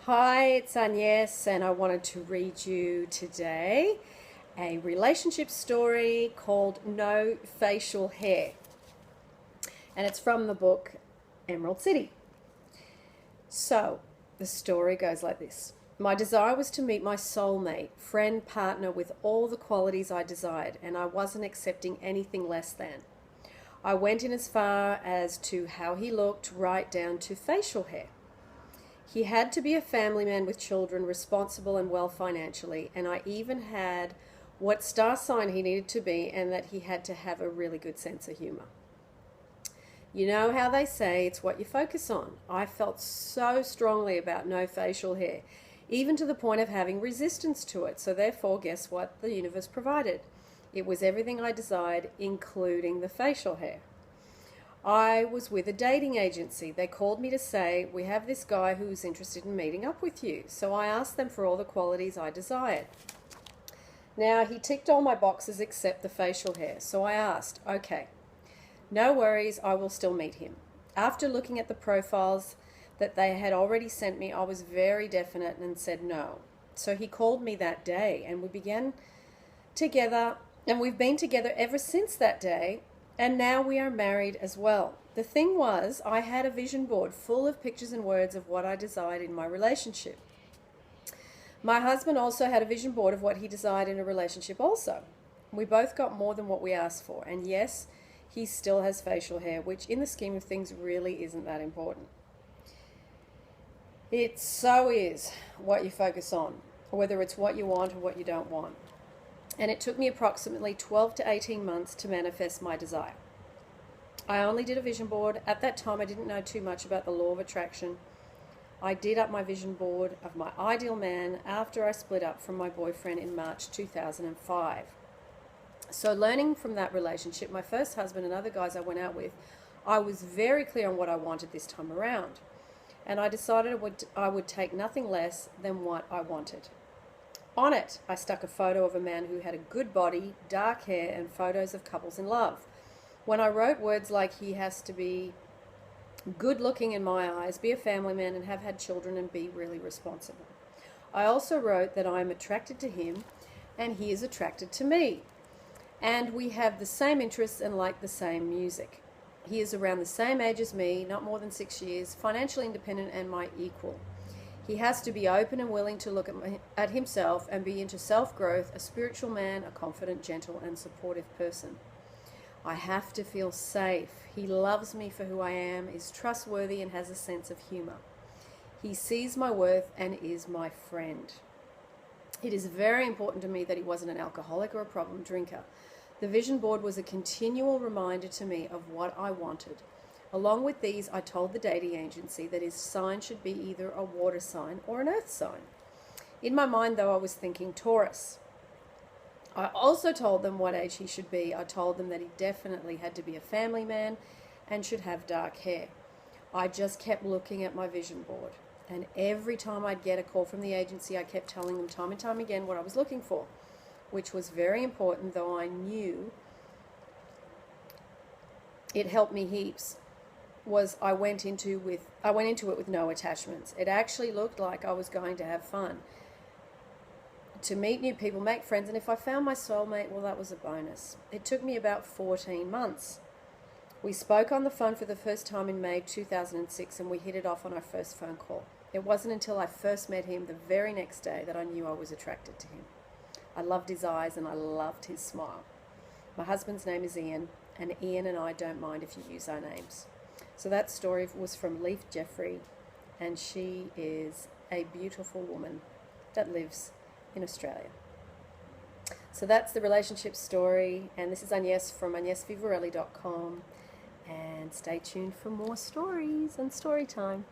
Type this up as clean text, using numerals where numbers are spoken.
Hi, it's Agnes, and I wanted to read you today a relationship story called No Facial Hair. And it's from the book Emerald City. So, the story goes like this. My desire was to meet my soulmate, friend, partner with all the qualities I desired, and I wasn't accepting anything less than. I went in as far as to how he looked, right down to facial hair. He had to be a family man with children, responsible and well financially, and I even had what star sign he needed to be, and that he had to have a really good sense of humor. You know how they say it's what you focus on. I felt so strongly about no facial hair, even to the point of having resistance to it. So therefore, guess what the universe provided? It was everything I desired, including the facial hair. I was with a dating agency. They called me to say, we have this guy who's interested in meeting up with you. So I asked them for all the qualities I desired. Now, he ticked all my boxes except the facial hair. So I asked, okay, no worries, I will still meet him. After looking at the profiles that they had already sent me, I was very definite and said no. So he called me that day, and we began together, and we've been together ever since that day. And now we are married as well. The thing was, I had a vision board full of pictures and words of what I desired in my relationship. My husband also had a vision board of what he desired in a relationship also. We both got more than what we asked for. And yes, he still has facial hair, which in the scheme of things really isn't that important. It so is what you focus on, whether it's what you want or what you don't want. And it took me approximately 12 to 18 months to manifest my desire. I only did a vision board. At that time, I didn't know too much about the law of attraction. I did up my vision board of my ideal man after I split up from my boyfriend in March 2005. So learning from that relationship, my first husband and other guys I went out with, I was very clear on what I wanted this time around. And I decided I would take nothing less than what I wanted. On it, I stuck a photo of a man who had a good body, dark hair, and photos of couples in love. When I wrote words like he has to be good looking in my eyes, be a family man, and have had children, and be really responsible. I also wrote that I am attracted to him and he is attracted to me. And we have the same interests and like the same music. He is around the same age as me, not more than 6 years, financially independent and my equal. He has to be open and willing to look at himself and be into self-growth, a spiritual man, a confident, gentle, and supportive person. I have to feel safe. He loves me for who I am, is trustworthy, and has a sense of humor. He sees my worth and is my friend. It is very important to me that he wasn't an alcoholic or a problem drinker. The vision board was a continual reminder to me of what I wanted. Along with these, I told the dating agency that his sign should be either a water sign or an earth sign. In my mind, though, I was thinking Taurus. I also told them what age he should be. I told them that he definitely had to be a family man and should have dark hair. I just kept looking at my vision board. And every time I'd get a call from the agency, I kept telling them time and time again what I was looking for, which was very important, though I knew it helped me heaps. I went into it with no attachments. It actually looked like I was going to have fun, to meet new people, make friends, and if I found my soulmate, well, that was a bonus. It took me about 14 months. We spoke on the phone for the first time in May 2006, and we hit it off on our first phone call. It wasn't until I first met him the very next day that I knew I was attracted to him. I loved his eyes and I loved his smile. My husband's name is Ian, and Ian and I don't mind if you use our names. So that story was from Leif Jeffrey, and she is a beautiful woman that lives in Australia. So that's the relationship story, and this is Agnes from agnesvivarelli.com, and stay tuned for more stories and story time.